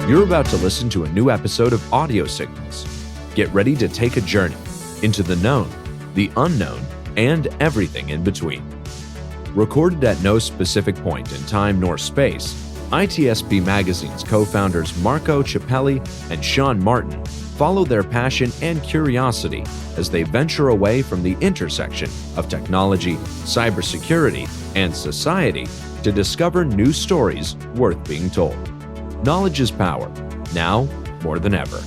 You're about to listen to a new episode of Audio Signals. Get ready to take a journey into the known, the unknown, and everything in between. Recorded at no specific point in time nor space, ITSP Magazine's co-founders Marco Ciappelli and Sean Martin follow their passion and curiosity as they venture away from the intersection of technology, cybersecurity, and society to discover new stories worth being told. Knowledge is power, now more than ever.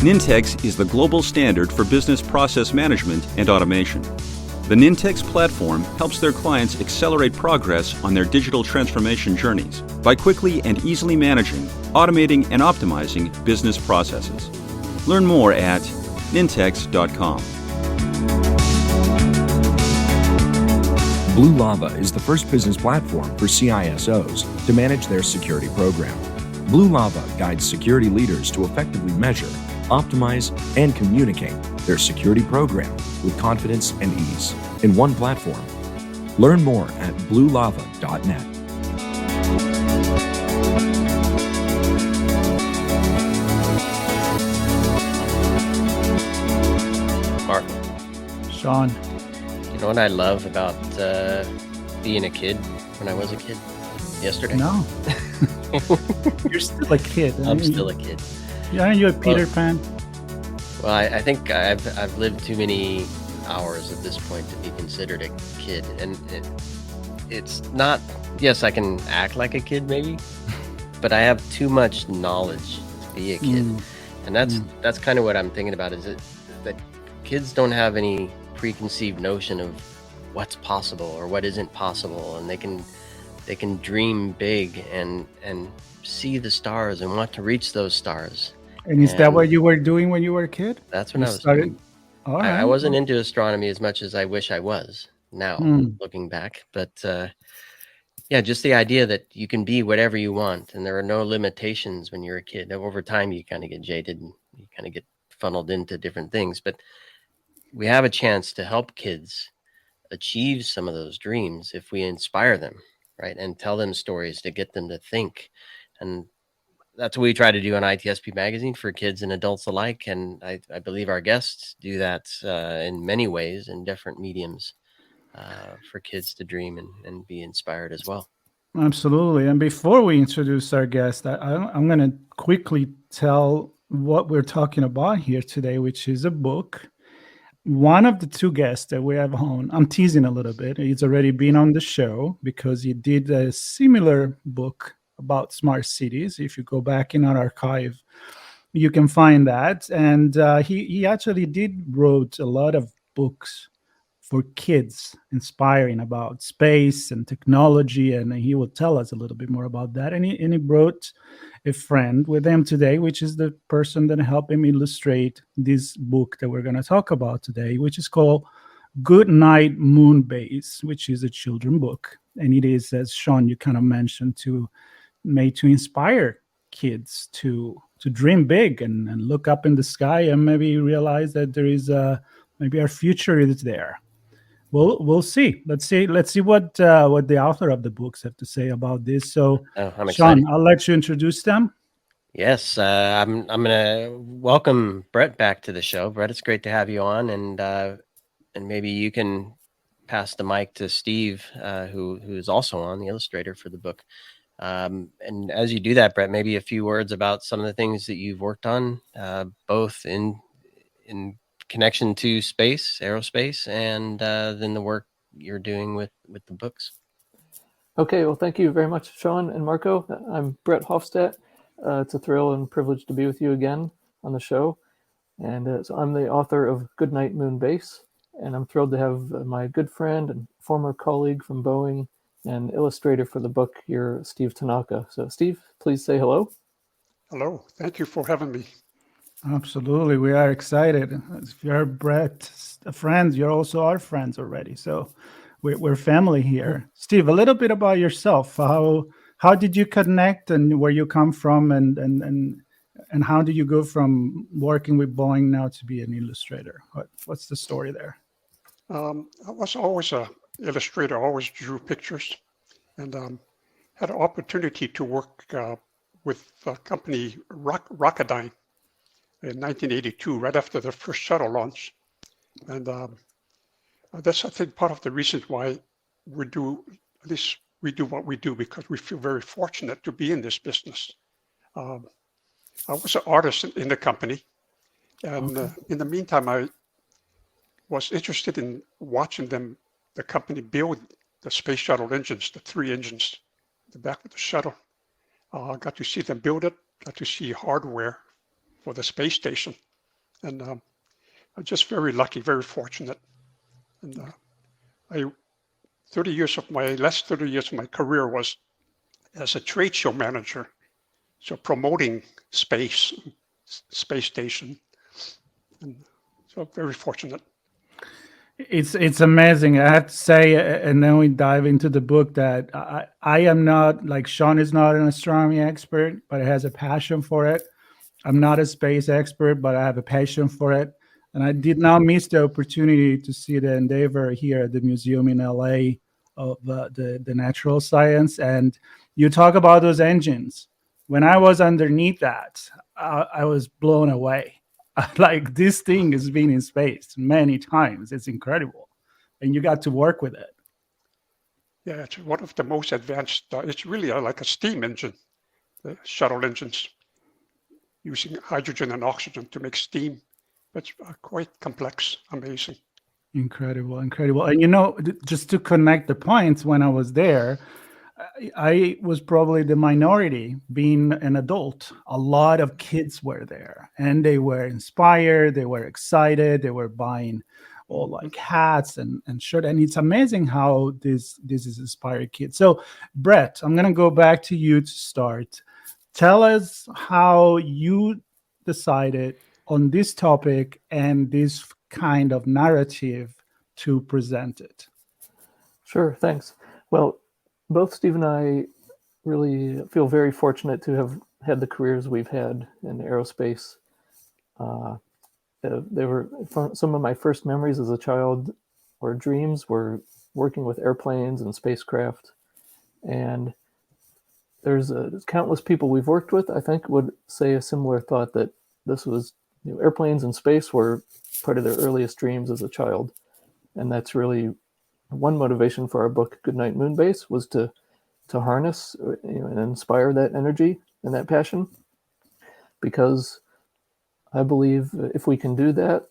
Nintex is the global standard for business process management and automation. The Nintex platform helps their clients accelerate progress on their digital transformation journeys by quickly and easily managing, automating, and optimizing business processes. Learn more at nintex.com. Blue Lava is the first business platform for CISOs to manage their security program. Blue Lava guides security leaders to effectively measure, optimize, and communicate their security program with confidence and ease in one platform. Learn more at bluelava.net. Mark. Sean. You know what I love about being a kid when I was a kid yesterday? No. You're still a kid. I'm still a kid. Aren't you a Peter Pan? Well, I think I've lived too many hours at this point to be considered a kid. And it's not, yes, I can act like a kid maybe, but I have too much knowledge to be a kid. And that's kind of what I'm thinking about, is that kids don't have any preconceived notion of what's possible or what isn't possible, and they can dream big and see the stars and want to reach those stars. And is that what you were doing when you were a kid? That's when I was started. I wasn't into astronomy as much as I wish I was now, looking back. But yeah, just the idea that you can be whatever you want and there are no limitations when you're a kid. Over time, you kind of get jaded and you kind of get funneled into different things. But we have a chance to help kids achieve some of those dreams if we inspire them, right? And tell them stories to get them to think. And that's what we try to do on ITSP Magazine for kids and adults alike. And I believe our guests do that in many ways in different mediums for kids to dream and be inspired as well. Absolutely. And before we introduce our guest, I'm going to quickly tell what we're talking about here today, which is a book. One of the two guests that we have on, I'm teasing a little bit. He's already been on the show because he did a similar book about smart cities. If you go back in our archive, you can find that. And he actually wrote a lot of books for kids, inspiring about space and technology. And he will tell us a little bit more about that. And he brought a friend with him today, which is the person that helped him illustrate this book that we're going to talk about today, which is called Goodnight Moonbase, which is a children's book. And it is, as Sean, you kind of mentioned, made to inspire kids to dream big and look up in the sky and maybe realize that there is maybe our future is there. We'll see. Let's see what the author of the books have to say about this. So, Sean, I'll let you introduce them. Yes, I'm going to welcome Brett back to the show. Brett, it's great to have you on, and maybe you can pass the mic to Steve, who is also on, the illustrator for the book. And as you do that, Brett, maybe a few words about some of the things that you've worked on, both in connection to space, aerospace, and then the work you're doing with the books. Okay, well, thank you very much, Sean and Marco. I'm Brett Hoffstadt. It's a thrill and privilege to be with you again on the show. And so I'm the author of Goodnight Moonbase, and I'm thrilled to have my good friend and former colleague from Boeing and illustrator for the book here, Steve Tanaka. So, Steve, please say hello. Hello. Thank you for having me. Absolutely. We are excited. If you're Brett's friends, you're also our friends already. So we're family here. Steve, a little bit about yourself. How did you connect and where you come from and how did you go from working with Boeing now to be an illustrator? What's the story there? I was always an illustrator, always drew pictures. and had an opportunity to work with the company Rocketdyne in 1982, right after the first shuttle launch. And that's, I think, part of the reasons why we do what we do, because we feel very fortunate to be in this business. I was an artist in the company, and in the meantime, I was interested in watching the company build the space shuttle engines, the 3 engines, the back of the shuttle. I got to see them build it, got to see hardware for the space station, and I'm just very lucky, very fortunate. And last 30 years of my career was as a trade show manager, so promoting space station, and so very fortunate. It's amazing. I have to say, and then we dive into the book, that I am not, like Sean is not an astronomy expert, but he has a passion for it. I'm not a space expert, but I have a passion for it. And I did not miss the opportunity to see the endeavor here at the museum in LA of the natural science. And you talk about those engines. When I was underneath that, I was blown away. Like, this thing has been in space many times. It's incredible. And you got to work with it. Yeah, it's one of the most advanced. It's really like a steam engine, the shuttle engines, using hydrogen and oxygen to make steam. It's quite complex, amazing. Incredible. And just to connect the points, when I was there, I was probably the minority, being an adult. A lot of kids were there, and they were inspired, they were excited, they were buying all like hats and shirt. And it's amazing how this is inspired kids. So Brett, I'm going to go back to you to start. Tell us how you decided on this topic and this kind of narrative to present it. Sure, thanks. Well, both Steve and I really feel very fortunate to have had the careers we've had in aerospace. They were some of my first memories as a child, or dreams, were working with airplanes and spacecraft. And there's countless people we've worked with, I think, would say a similar thought, that this was, airplanes and space were part of their earliest dreams as a child. And that's really one motivation for our book, Goodnight Moonbase, was to harness and inspire that energy and that passion, because I believe if we can do that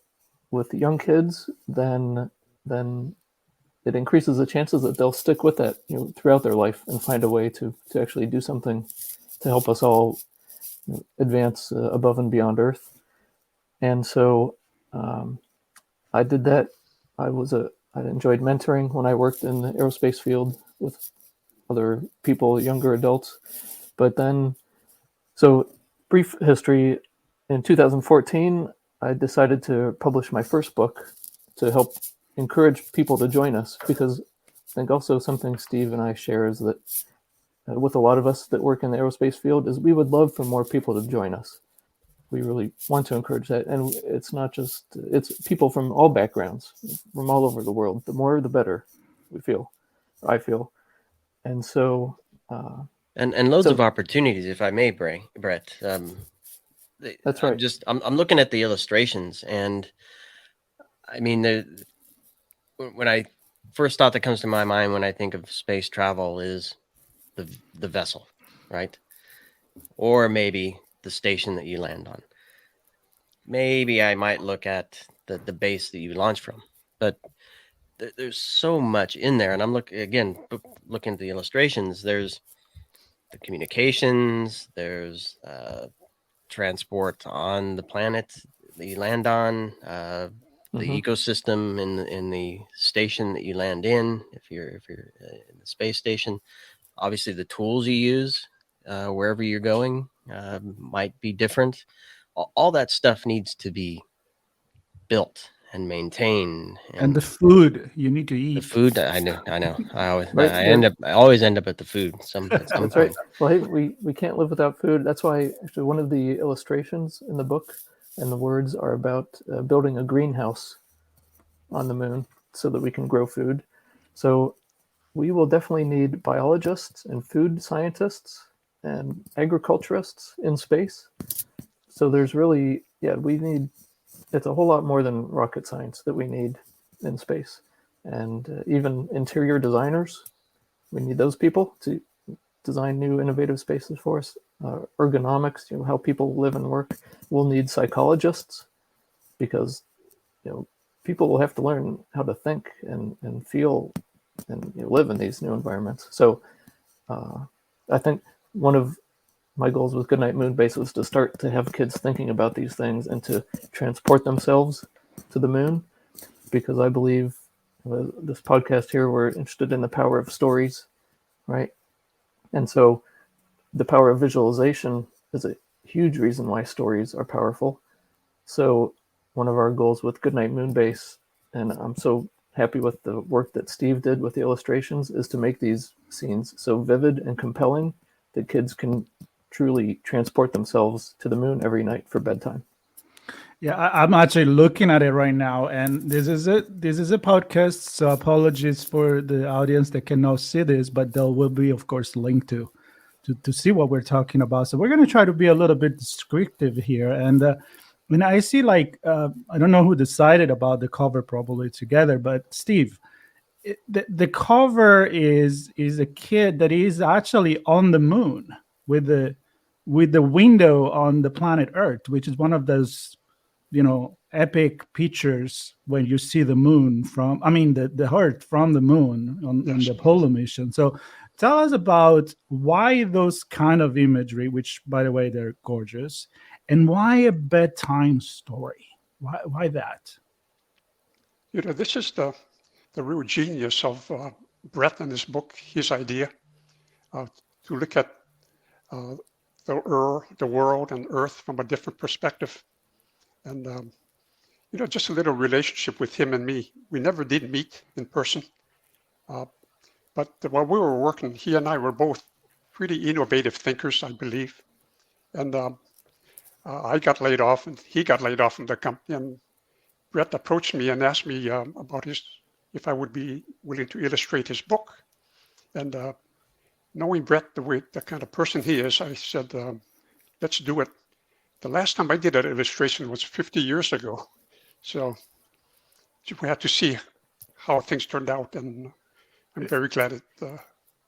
with young kids, then it increases the chances that they'll stick with that throughout their life and find a way to actually do something to help us all advance above and beyond Earth. And so I did that. I enjoyed mentoring when I worked in the aerospace field with other people, younger adults. But then, so brief history, in 2014, I decided to publish my first book to help encourage people to join us, because I think also something Steve and I share is that with a lot of us that work in the aerospace field, is we would love for more people to join us. We really want to encourage that. And it's not just, it's people from all backgrounds, from all over the world. The more, the better, I feel. And so... and loads of opportunities, if I may, Brett. That's right. I'm looking at the illustrations, and I mean, when I first thought that comes to my mind when I think of space travel is the vessel, right? Or maybe the station that you land on. Maybe I might look at the base that you launch from, but there's so much in there. And I'm looking at the illustrations. There's the communications, there's transport on the planet that you land on, the ecosystem in the station that you land in, if you're in the space station. Obviously the tools you use wherever you're going might be different. All that stuff needs to be built and maintained. And the food you need to eat. The food, I know. I always end up at the food. At some That's point. Right. Well, hey, we can't live without food. That's why actually one of the illustrations in the book and the words are about building a greenhouse on the moon so that we can grow food. So we will definitely need biologists and food scientists and agriculturists in space. So there's really, it's a whole lot more than rocket science that we need in space. And even interior designers, we need those people to design new innovative spaces for us. Ergonomics, how people live and work. We'll need psychologists because, people will have to learn how to think and feel and live in these new environments. So I think one of my goals with Goodnight Moonbase was to start to have kids thinking about these things and to transport themselves to the moon, because I believe this podcast here, we're interested in the power of stories, right? And so the power of visualization is a huge reason why stories are powerful. So one of our goals with Goodnight Moonbase, and I'm so happy with the work that Steve did with the illustrations, is to make these scenes so vivid and compelling that kids can truly transport themselves to the moon every night for bedtime. Yeah, I'm actually looking at it right now, and this is a podcast, so apologies for the audience that cannot see this, but there will be, of course, link to see what we're talking about. So we're going to try to be a little bit descriptive here, and I see I don't know who decided about the cover probably together, but Steve, the cover is a kid that is actually on the moon with the window on the planet Earth, which is one of those epic pictures when you see the moon the Earth from the moon on the Apollo mission. So tell us about why those kind of imagery, which by the way they're gorgeous, and why a bedtime story. Why that? This is the real genius of Brett and his book, his idea to look at the world and Earth from a different perspective. And, just a little relationship with him and me. We never did meet in person. But while we were working, he and I were both pretty innovative thinkers, I believe. And I got laid off and he got laid off from the company. And Brett approached me and asked me about if I would be willing to illustrate his book. And knowing Brett, the kind of person he is, I said, let's do it. The last time I did an illustration was 50 years ago. So we had to see how things turned out, and I'm very glad it worked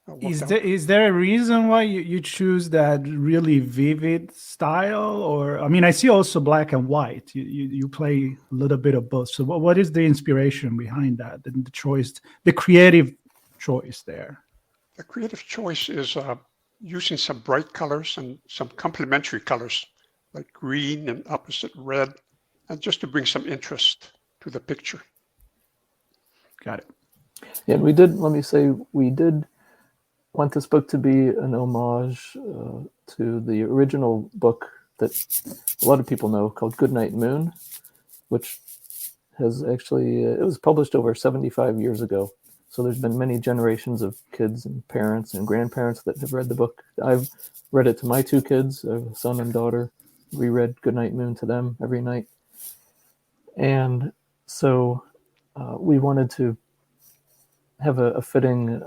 out. Is there a reason why you choose that really vivid style? Or, I see also black and white. You play a little bit of both. So what is the inspiration behind that, and the choice, the creative choice there? The creative choice is using some bright colors and some complementary colors, like green and opposite red, and just to bring some interest to the picture. Got it. Yeah, we did want this book to be an homage to the original book that a lot of people know called Goodnight Moon, which has actually, it was published over 75 years ago. So there's been many generations of kids and parents and grandparents that have read the book. I've read it to my two kids, a son and daughter. We read Goodnight Moon to them every night. And so we wanted to have a fitting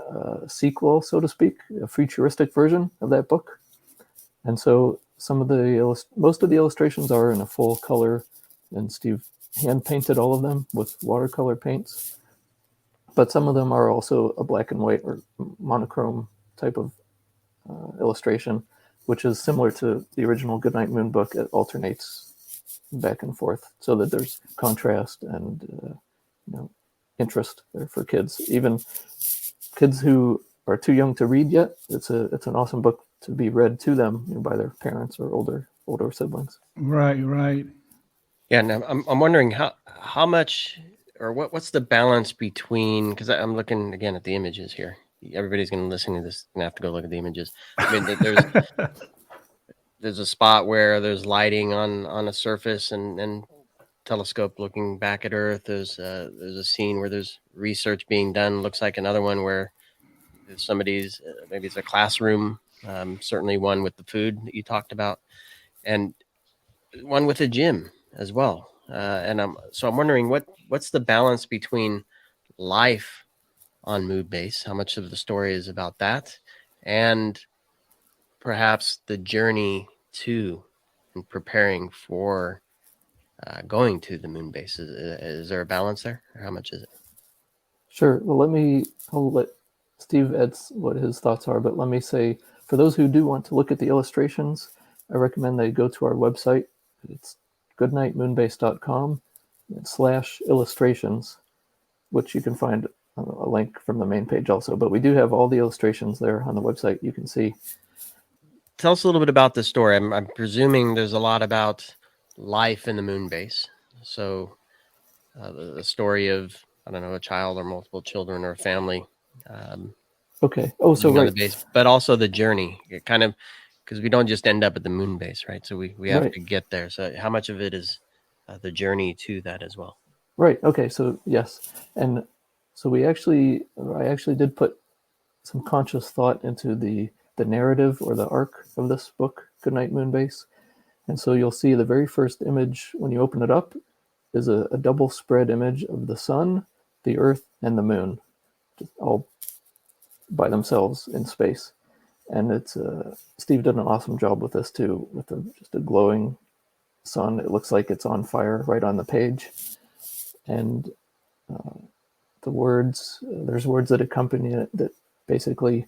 sequel, so to speak, a futuristic version of that book. And so most of the illustrations are in a full color, and Steve hand painted all of them with watercolor paints. But some of them are also a black and white or monochrome type of illustration, which is similar to the original Goodnight Moon book. It alternates back and forth so that there's contrast and interest there for kids. Even kids who are too young to read yet, it's an awesome book to be read to them by their parents or older siblings. Right. Yeah, and I'm wondering how much or what's the balance between, because I'm looking again at the images here. Everybody's going to listen to this and have to go look at the images. There's a spot where there's lighting on a surface and telescope looking back at Earth. There's a scene where there's research being done. Looks like another one where there's somebody's, maybe it's a classroom. Certainly one with the food that you talked about, and one with a gym as well. And I'm wondering what's the balance between life on Moonbase? How much of the story is about that? And perhaps the journey to and preparing for going to the Moonbase. Is there a balance there? Or how much is it? Sure. Well, I'll let Steve add what his thoughts are, but let me say, for those who do want to look at the illustrations, I recommend they go to our website. It's goodnightmoonbase.com/illustrations, which you can find a link from the main page also. But we do have all the illustrations there on the website. You can see. Tell us a little bit about the story. I'm presuming there's a lot about life in the Moonbase. So the story of, I don't know, a child or multiple children or a family. Okay. Oh, so on right. the base, but also the journey, kind of, because we don't just end up at the Moonbase, right? So we have Right. to get there. So how much of it is the journey to that as well? Right. Okay. So yes, and so I actually did put some conscious thought into the narrative or the arc of this book, Goodnight Moonbase. And so you'll see the very first image when you open it up is a double spread image of the sun, the earth, and the moon, just all by themselves in space. And it's Steve did an awesome job with this too, with just a glowing sun. It looks like it's on fire right on the page. And the words, there's words that accompany it that basically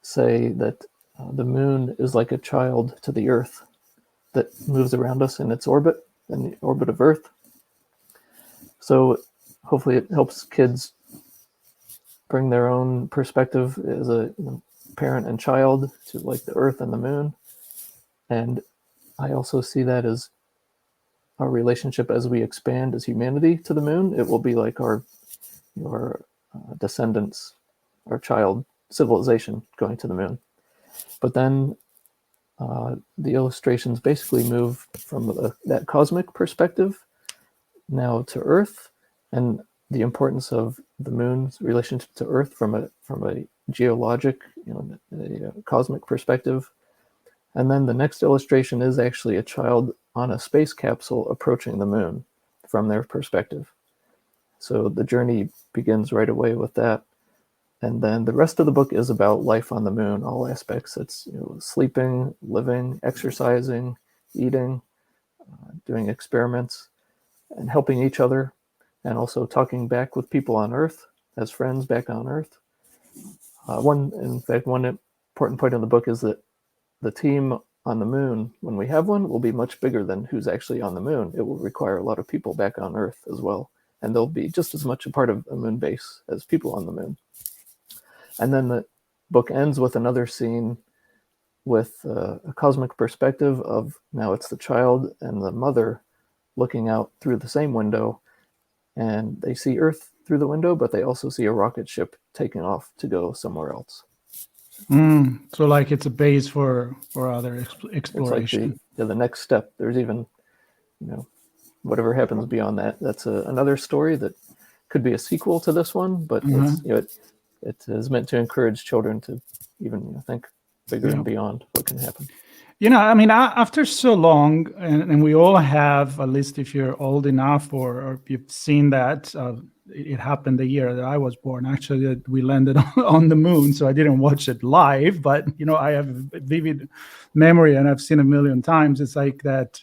say that the moon is like a child to the earth that moves around us in its orbit, in the orbit of Earth. So hopefully it helps kids bring their own perspective as a parent and child to like the Earth and the moon. And I also see that as our relationship as we expand as humanity to the moon. It will be like our descendants, our child civilization going to the moon. But then the illustrations basically move from that cosmic perspective now to Earth, and the importance of the moon's relationship to Earth from a geologic, a cosmic perspective. And then the next illustration is actually a child on a space capsule approaching the moon from their perspective. So the journey begins right away with that. And then the rest of the book is about life on the moon, all aspects. It's sleeping, living, exercising, eating, doing experiments, and helping each other, and also talking back with people on Earth as friends back on Earth. One important point of the book is that the team on the moon, when we have one, will be much bigger than who's actually on the moon. It will require a lot of people back on Earth as well, and they'll be just as much a part of a moon base as people on the moon. And then the book ends with another scene with a cosmic perspective of now it's the child and the mother looking out through the same window, and they see Earth through the window, but they also see a rocket ship taking off to go somewhere else. So like it's a base for other exploration. It's like the next step. There's even, whatever happens beyond that. That's another story that could be a sequel to this one, but it is meant to encourage children to even think bigger and beyond what can happen. After so long, and we all have, at least if you're old enough or you've seen that, it happened the year that I was born. Actually, we landed on the moon, so I didn't watch it live, but, I have a vivid memory and I've seen a million times. It's like that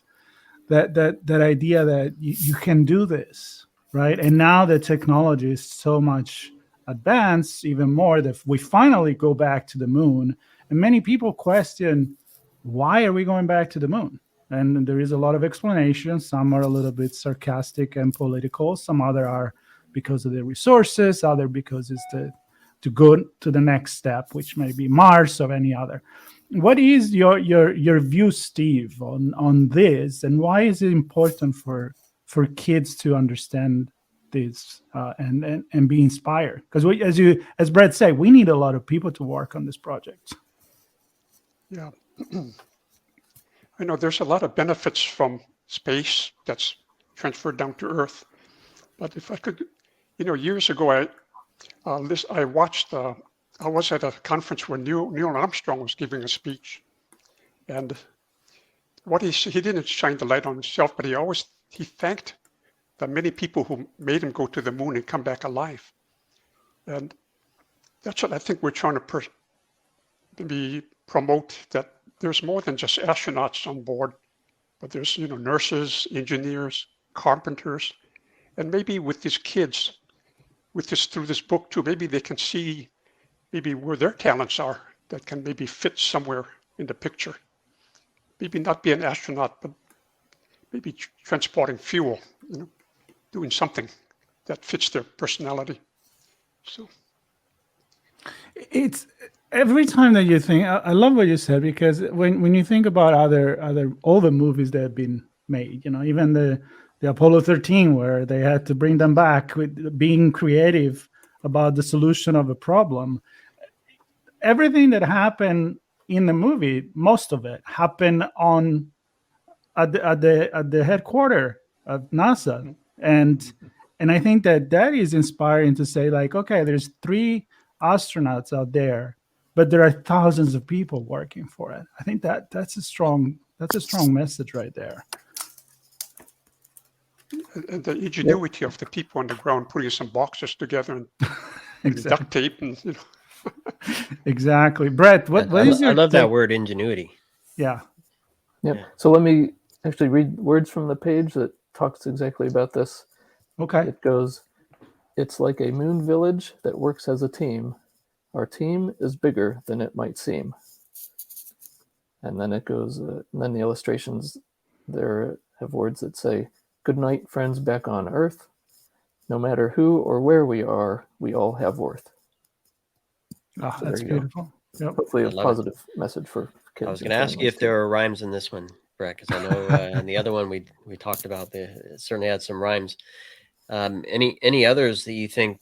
idea that you can do this, right? And now the technology is so much advanced, even more, that we finally go back to the moon. And many people question, why are we going back to the moon? And there is a lot of explanations. Some are a little bit sarcastic and political. Some other are because of the resources, other because it's to go to the next step, which may be Mars or any other. What is your view, Steve, on this, and why is it important for kids to understand this and be inspired? Because as Brett said, we need a lot of people to work on this project. Yeah. I know there's a lot of benefits from space that's transferred down to Earth. But if I could, years ago, I watched, I was at a conference where Neil Armstrong was giving a speech. And what he didn't shine the light on himself, but he thanked the many people who made him go to the moon and come back alive. And that's what I think we're trying to maybe promote, that there's more than just astronauts on board, but there's, nurses, engineers, carpenters, and maybe with these kids, through this book too, maybe they can see maybe where their talents are that can maybe fit somewhere in the picture. Maybe not be an astronaut, but maybe transporting fuel, doing something that fits their personality. So it's every time that you think, I love what you said, because when you think about all the movies that have been made, even the Apollo 13, where they had to bring them back with being creative about the solution of a problem. Everything that happened in the movie, most of it happened at the headquarters of NASA, and I think that is inspiring to say, like, okay, there's 3 astronauts out there, but there are thousands of people working for it. I think that's a strong message right there. And the ingenuity of the people on the ground putting some boxes together and Exactly. duct tape and Exactly. Brett, what is your I love that word, ingenuity. Yeah. Yep. Yeah. So let me actually read words from the page that talks exactly about this. Okay. It goes, "It's like a moon village that works as a team. Our team is bigger than it might seem." And then it goes, and then the illustrations there have words that say, "Good night, friends back on Earth. No matter who or where we are, we all have worth." Oh, So that's there you go. beautiful. Yep. Hopefully a I love positive message for kids. I was and going to ask you families if there too. were rhymes in this one, Brett, because I know in the other one we talked about, it certainly had some rhymes. Any others that you think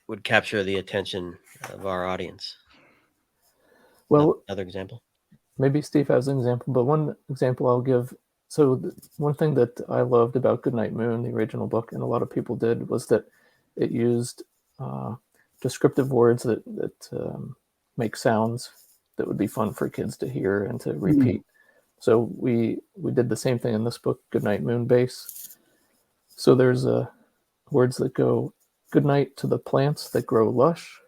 would capture the attention of our audience? Well, Another example? maybe Steve has an example, but one example I'll give. So one thing that I loved about Goodnight Moon, the original book, and a lot of people did, was that it used descriptive words that make sounds that would be fun for kids to hear and to repeat. So we did the same thing in this book, Goodnight Moon Base. So there's words that go, "Good night to the plants that grow lush.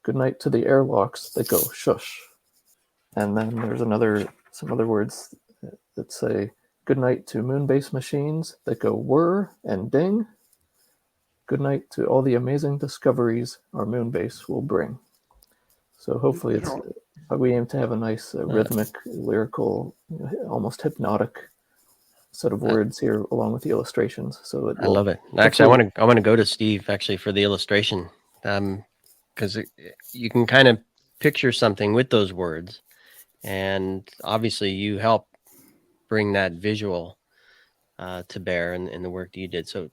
Good night to the airlocks that go shush." And then there's some other words that say, "Good night to moon-based machines that go whir and ding. Good night to all the amazing discoveries our moon base will bring." So hopefully we aim to have a nice rhythmic, lyrical, almost hypnotic set of words here along with the illustrations. So I love it. Actually, I want to go to Steve actually for the illustration, because you can kind of picture something with those words, and obviously you help bring that visual to bear in the work that you did. So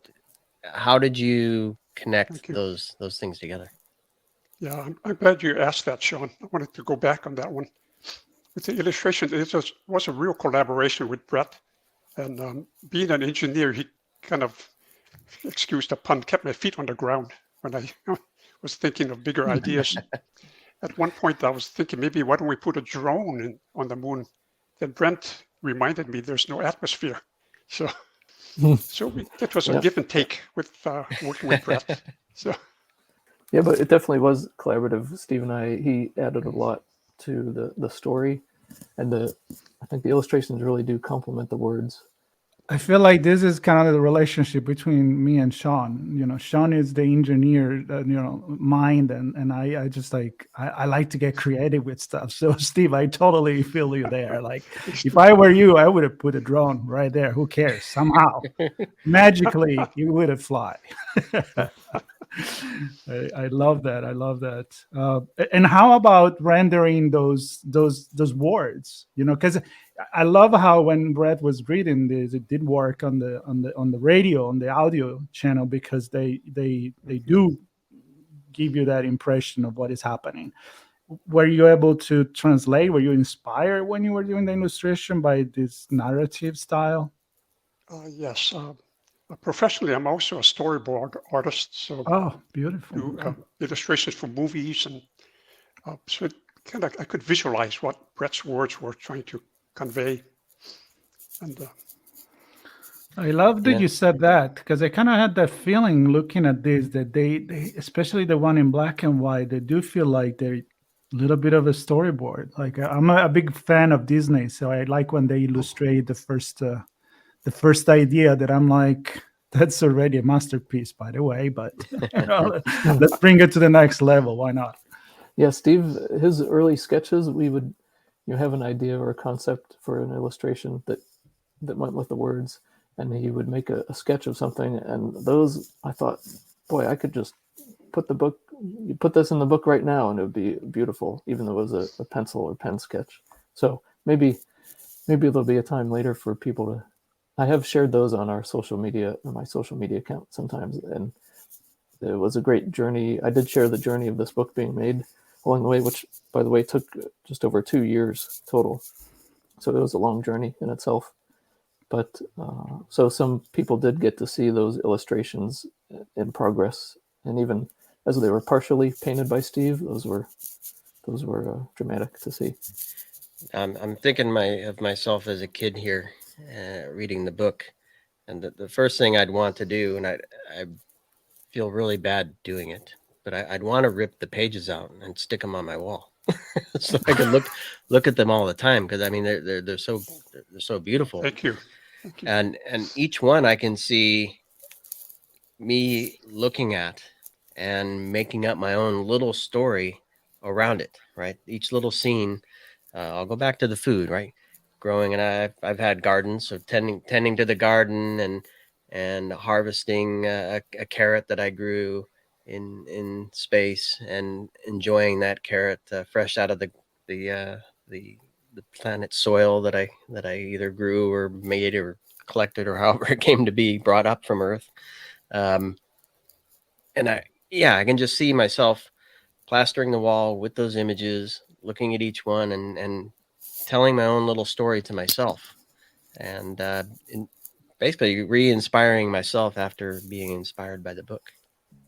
how did you connect those things together? Yeah, I'm glad you asked that, Sean. I wanted to go back on that one. With the illustration, it was a real collaboration with Brett. And being an engineer, he kind of, excuse the pun, kept my feet on the ground when I was thinking of bigger ideas. At one point, I was thinking, maybe why don't we put a drone on the moon? Then Brent reminded me there's no atmosphere. So that was a give and take with working with Brett. So. Yeah, but it definitely was collaborative. Steve and he added a lot to the story, and I think the illustrations really do complement the words. I feel like this is kind of the relationship between me and Sean. Sean is the engineer, mind, and I just I like to get creative with stuff. So Steve, I totally feel you there. Like if I were you, I would have put a drone right there. Who cares? Somehow, magically, you would have fly. I love that. I love that. And how about rendering those words? Because I love how when Brett was reading this, it did work on the radio, on the audio channel, because they do give you that impression of what is happening. Were you able to translate? Were you inspired when you were doing the illustration by this narrative style? Yes. Professionally, I'm also a storyboard artist. So beautiful. Do illustrations for movies, and so it kind of I could visualize what Brett's words were trying to convey. And I love that Yeah. you said that, because I kind of had that feeling looking at this, that they, especially the one in black and white, they do feel like they're a little bit of a storyboard. Like I'm a big fan of Disney, so I like when they illustrate the first idea that I'm like, that's already a masterpiece, by the way. But let's bring it to the next level. Why not? Yeah, Steve, his early sketches, we would have an idea or a concept for an illustration that went with the words, and he would make a sketch of something, and those, I thought, boy, I could just put this in the book right now and it would be beautiful, even though it was a pencil or pen sketch. So maybe there'll be a time later for people to, I have shared those on my social media account sometimes, and it was a great journey. I did share the journey of this book being made along the way, which, by the way, took just over 2 years total. So it was a long journey in itself. But so some people did get to see those illustrations in progress, and even as they were partially painted by Steve, those were dramatic to see. I'm thinking of myself as a kid here, reading the book, and the first thing I'd want to do, and I feel really bad doing it, but I'd want to rip the pages out and stick them on my wall, so I could look at them all the time, because I mean they're so beautiful. Thank you. And each one I can see me looking at and making up my own little story around it, right? Each little scene. I'll go back to the food, right? Growing, and I've had gardens, so tending to the garden and harvesting a carrot that I grew in space, and enjoying that carrot fresh out of the planet's soil that I either grew or made or collected, or however it came to be brought up from Earth. And I can just see myself plastering the wall with those images, looking at each one and telling my own little story to myself, and basically re-inspiring myself after being inspired by the book.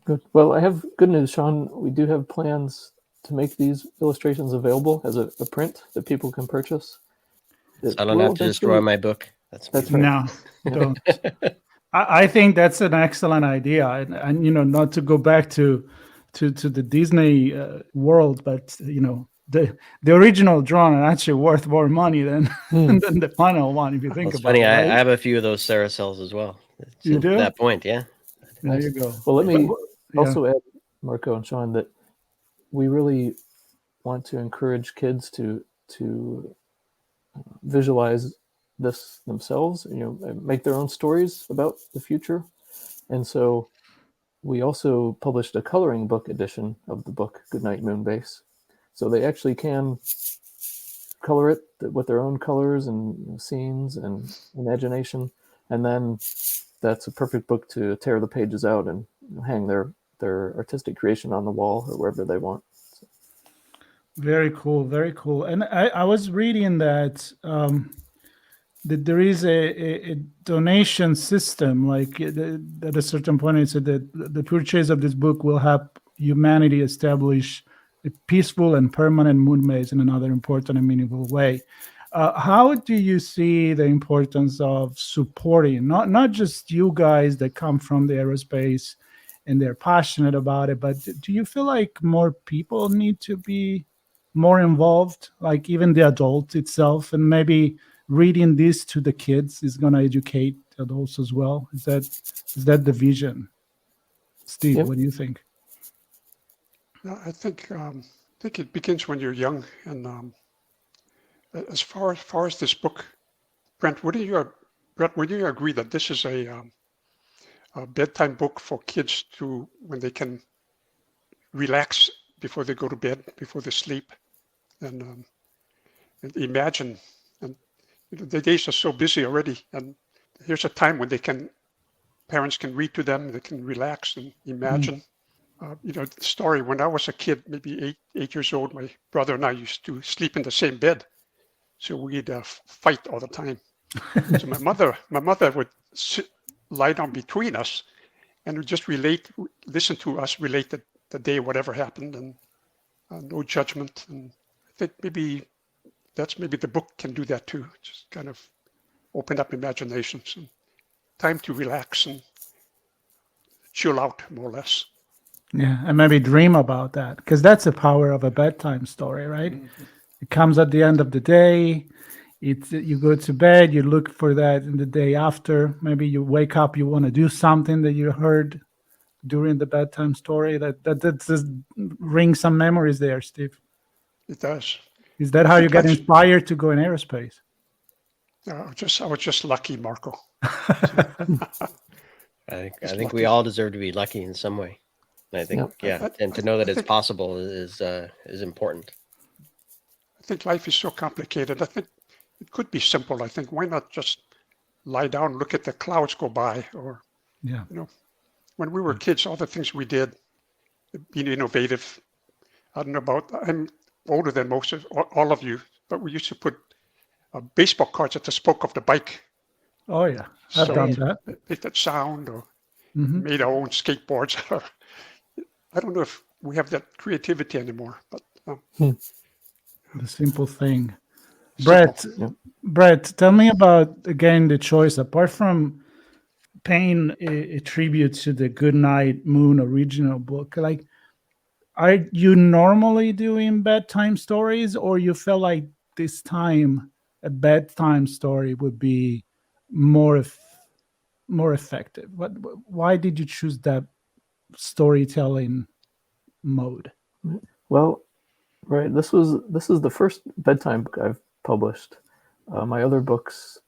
Good. Well, I have good news, Sean. We do have plans to make these illustrations available as a print that people can purchase. So I don't have to destroy my book. That's right. No, don't. I think that's an excellent idea, and not to go back to the Disney world, but the original drawing are actually worth more money than the final one, if you think about it. Right? I have a few of those Ceracells as well. You do? At that point, yeah. There you go. Well, let me also add, Marco and Sean, that we really want to encourage kids to visualize this themselves, make their own stories about the future. And so we also published a coloring book edition of the book, Goodnight Moonbase. So they actually can color it with their own colors and scenes and imagination. And then that's a perfect book to tear the pages out and hang their artistic creation on the wall or wherever they want. So. Very cool, very cool. And I was reading that that there is a donation system, like at a certain point it said that the purchase of this book will help humanity establish a peaceful and permanent moon base in another important and meaningful way. How do you see the importance of supporting not just you guys that come from the aerospace and they're passionate about it, but do you feel like more people need to be more involved, like even the adult itself, and maybe reading this to the kids is going to educate adults as well? Is that the vision? Steve, What do you think? I think it begins when you're young, and as far as this book, Brett, would you agree that this is a bedtime book for kids to, when they can relax before they go to bed, before they sleep, and imagine? And the days are so busy already, and here's a time when parents can read to them, they can relax and imagine. The story, when I was a kid, maybe eight years old, my brother and I used to sleep in the same bed. So we'd fight all the time. So my mother would lie down between us and would just listen to us relate the day, whatever happened, and no judgment. And I think maybe the book can do that too. Just kind of open up imaginations and time to relax and chill out, more or less. Yeah, and maybe dream about that, because that's the power of a bedtime story, right? Mm-hmm. It comes at the end of the day. You go to bed, you look for that in the day after. Maybe you wake up, you want to do something that you heard during the bedtime story. That just rings some memories there, Steve. It does. Is that how you get inspired to go in aerospace? I was just lucky, Marco. I think we all deserve to be lucky in some way. I think, and to know that it's possible is important. I think life is so complicated. I think it could be simple. I think why not just lie down, look at the clouds go by, or when we were kids, all the things we did, being innovative. I don't know about. I'm older than most of all of you, but we used to put baseball cards at the spoke of the bike. Oh yeah, I've done that. Make that sound, or made our own skateboards. I don't know if we have that creativity anymore, but the simple thing. Brett, tell me about again the choice. Apart from paying a tribute to the Goodnight Moon original book, like, are you normally doing bedtime stories, or you felt like this time a bedtime story would be more effective? Why did you choose that storytelling mode? Well, right, this is the first bedtime book I've published. My other books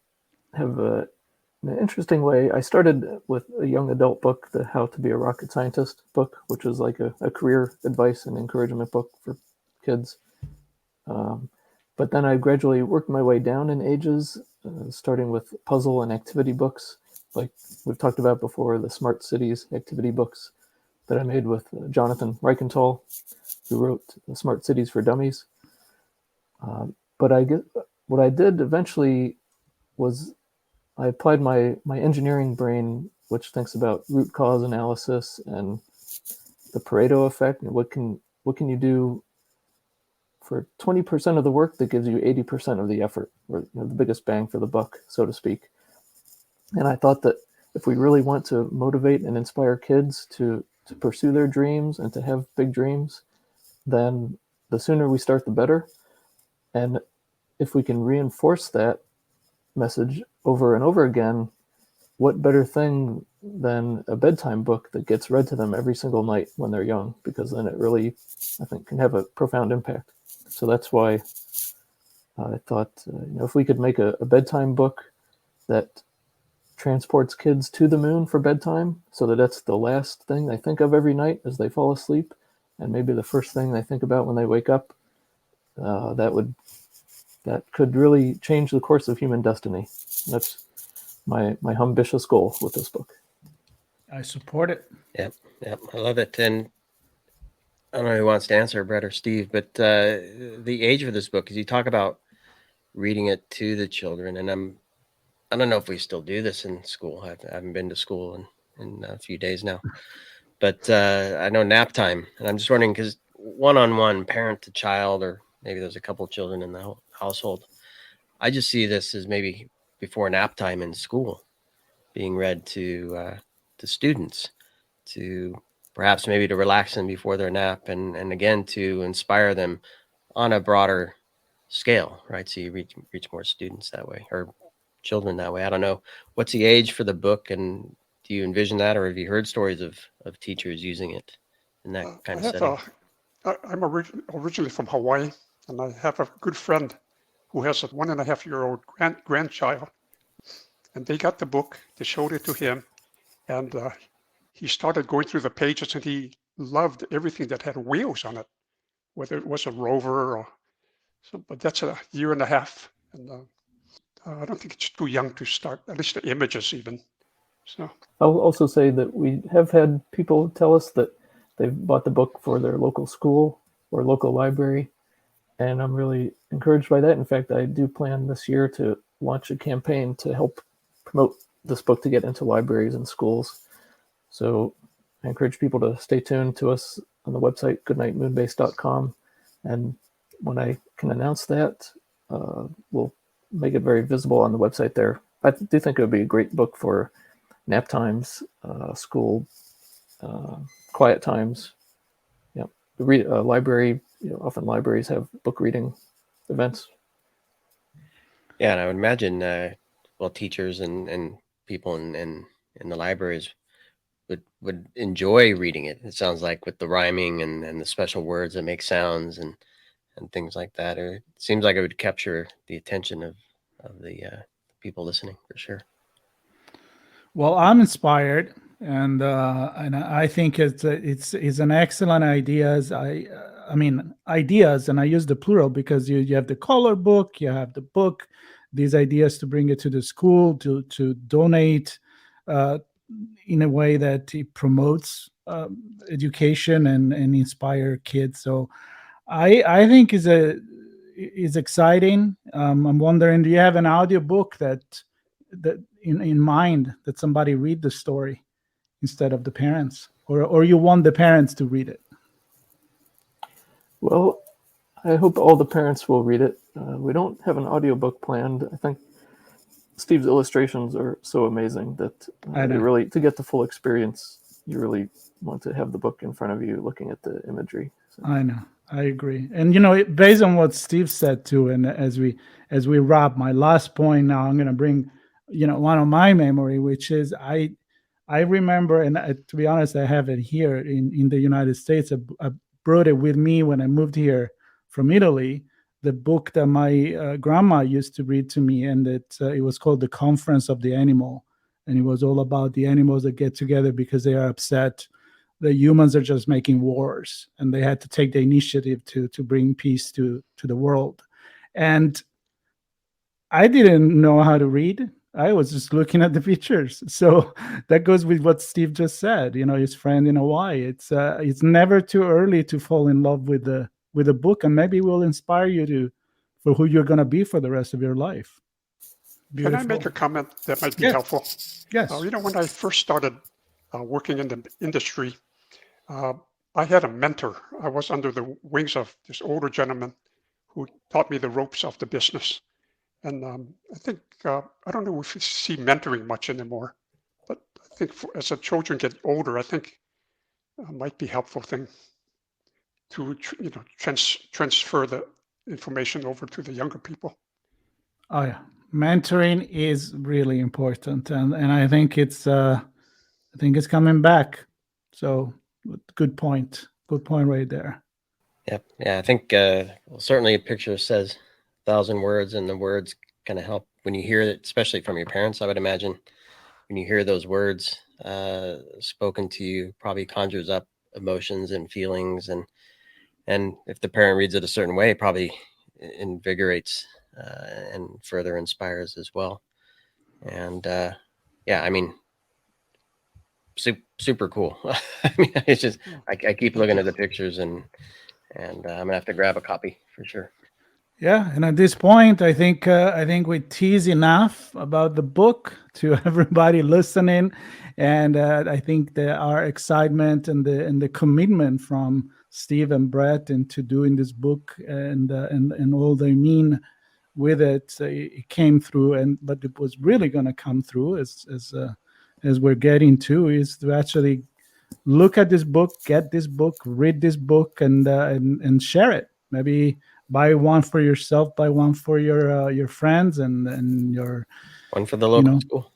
have in an interesting way. I started with a young adult book, the How to Be a Rocket Scientist book, which is like a career advice and encouragement book for kids. But then I gradually worked my way down in ages, starting with puzzle and activity books, like we've talked about before, the Smart Cities activity books that I made with Jonathan Reichenthal, who wrote Smart Cities for Dummies. But what I did eventually was I applied my engineering brain, which thinks about root cause analysis and the Pareto effect, and what can you do for 20% of the work that gives you 80% of the effort, or the biggest bang for the buck, so to speak. And I thought that if we really want to motivate and inspire kids to pursue their dreams and to have big dreams, then the sooner we start, the better. And if we can reinforce that message over and over again, what better thing than a bedtime book that gets read to them every single night when they're young? Because then it really, I think, can have a profound impact. So that's why I thought, if we could make a bedtime book that transports kids to the moon for bedtime, so that that's the last thing they think of every night as they fall asleep, and maybe the first thing they think about when they wake up, that could really change the course of human destiny. That's my ambitious goal with this book. I support it. Yep, I love it. And I don't know who wants to answer, Brett or Steve, but the age of this book, as you talk about reading it to the children, and I don't know if we still do this in school. I haven't been to school in a few days now, but I know nap time, and I'm just wondering, because one-on-one, parent to child, or maybe there's a couple of children in the household, I just see this as maybe before nap time in school, being read to students, to perhaps maybe to relax them before their nap, and again to inspire them on a broader scale, right? So you reach more students that way, or children that way. I don't know. What's the age for the book, and do you envision that, or have you heard stories of teachers using it in that kind of setting? I'm originally from Hawaii, and I have a good friend who has a 1.5-year-old grandchild, and they got the book, they showed it to him, and he started going through the pages, and he loved everything that had whales on it, whether it was a rover or so. But that's a 1.5 years, and I don't think it's too young to start, at least the images even. So I'll also say that we have had people tell us that they've bought the book for their local school or local library, and I'm really encouraged by that. In fact, I do plan this year to launch a campaign to help promote this book to get into libraries and schools. So I encourage people to stay tuned to us on the website, goodnightmoonbase.com. And when I can announce that, we'll make it very visible on the website there. I do think it would be a great book for nap times, school, quiet times. Yep. The library, often libraries have book reading events. Yeah, and I would imagine, teachers and people in the libraries would enjoy reading it. It sounds like, with the rhyming and the special words that make sounds and things like that. Or it seems like it would capture the attention of the people listening, for sure. Well, I'm inspired, and I think it's an excellent ideas. I mean ideas, and I use the plural because you have the color book, you have the book, these ideas to bring it to the school, to donate in a way that it promotes education and inspire kids. So I think is exciting. I'm wondering, do you have an audiobook that in mind, that somebody read the story instead of the parents, or you want the parents to read it? Well, I hope all the parents will read it. We don't have an audiobook planned. I think Steve's illustrations are so amazing that really, to get the full experience, you really want to have the book in front of you looking at the imagery. So. I know. I agree. And, based on what Steve said too, and as we wrap, my last point now, I'm going to bring, one of my memory, which is I remember, and to be honest, I have it here in the United States. I brought it with me when I moved here from Italy, the book that my grandma used to read to me, and it was called The Conference of the Animal. And it was all about the animals that get together because they are upset the humans are just making wars, and they had to take the initiative to bring peace to the world. And I didn't know how to read. I was just looking at the pictures. So that goes with what Steve just said, his friend in Hawaii. It's never too early to fall in love with a book, and maybe it will inspire you for who you're going to be for the rest of your life. Beautiful. Can I make a comment that might be helpful? Yes. When I first started working in the industry, I had a mentor. I was under the wings of this older gentleman who taught me the ropes of the business. And I think, I don't know if you see mentoring much anymore, but I think as the children get older, I think it might be a helpful thing to transfer the information over to the younger people. Oh yeah, mentoring is really important, and I think it's coming back. So good point right there. Yep. Yeah, I think certainly a picture says 1,000 words, and the words kind of help when you hear it, especially from your parents. I would imagine when you hear those words spoken to you, probably conjures up emotions and feelings, and if the parent reads it a certain way, probably invigorates and further inspires as well. And I mean, super cool. I mean, it's just I keep looking at the pictures, and I'm gonna have to grab a copy for sure. Yeah, and at this point, I think we tease enough about the book to everybody listening, and I think our excitement and the commitment from Steve and Brett into doing this book and all they mean with it, it came through, but it was really going to come through as we're getting to, is to actually look at this book, get this book, read this book, and share it. Maybe buy one for yourself, buy one for your friends, and your one for the local school.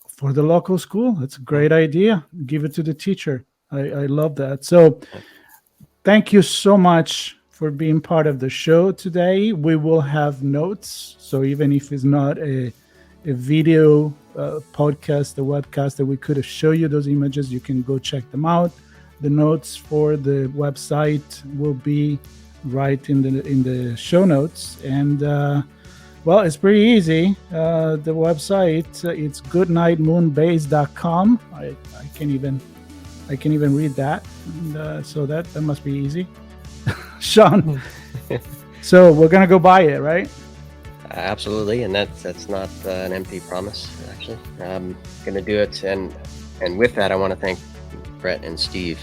For the local school, that's a great idea. Give it to the teacher. I love that. So, thank you so much for being part of the show today. We will have notes, so even if it's not a video podcast, a webcast that we could show you those images, you can go check them out. The notes for the website will be right in the show notes, and it's pretty easy. The website, it's goodnightmoonbase.com. I can even read that, and, so that must be easy. Sean, so we're gonna go buy it, right? Absolutely, and that's not an empty promise. Actually, I'm gonna do it, and with that, I want to thank Brett and Steve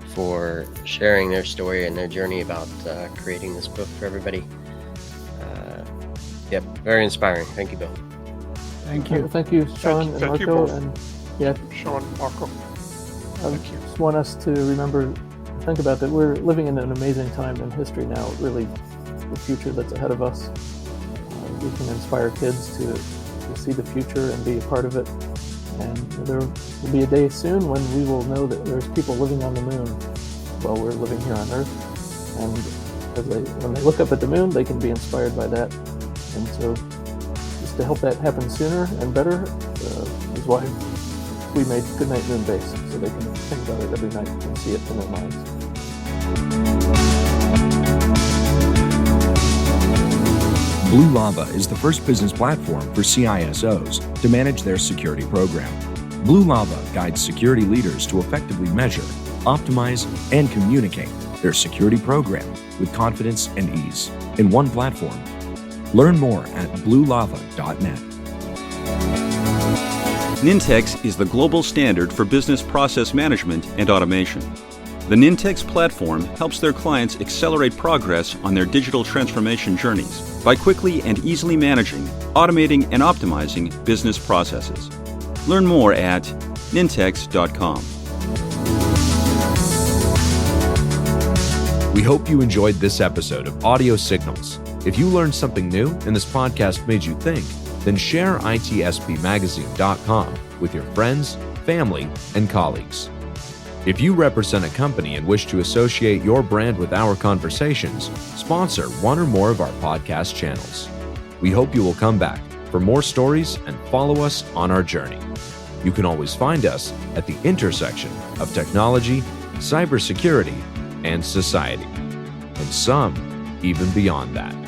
for sharing their story and their journey about creating this book for everybody. Very inspiring. Thank you, Bill. Thank you. Thank you, Sean and Marco, and Yeah. Sean, Marco. I just want us to think about that we're living in an amazing time in history now, really the future that's ahead of us. We can inspire kids to see the future and be a part of it. And there will be a day soon when we will know that there's people living on the moon while we're living here on Earth. And when they look up at the moon, they can be inspired by that. And so just to help that happen sooner and better is why we made Goodnight Moon Base, so they can think about it every night and see it in their minds. Blue Lava is the first business platform for CISOs to manage their security program. Blue Lava guides security leaders to effectively measure, optimize, and communicate their security program with confidence and ease in one platform. Learn more at bluelava.net. Nintex is the global standard for business process management and automation. The Nintex platform helps their clients accelerate progress on their digital transformation journeys by quickly and easily managing, automating, and optimizing business processes. Learn more at nintex.com. We hope you enjoyed this episode of Audio Signals. If you learned something new and this podcast made you think, then share itspmagazine.com with your friends, family, and colleagues. If you represent a company and wish to associate your brand with our conversations, sponsor one or more of our podcast channels. We hope you will come back for more stories and follow us on our journey. You can always find us at the intersection of technology, cybersecurity, and society, and some even beyond that.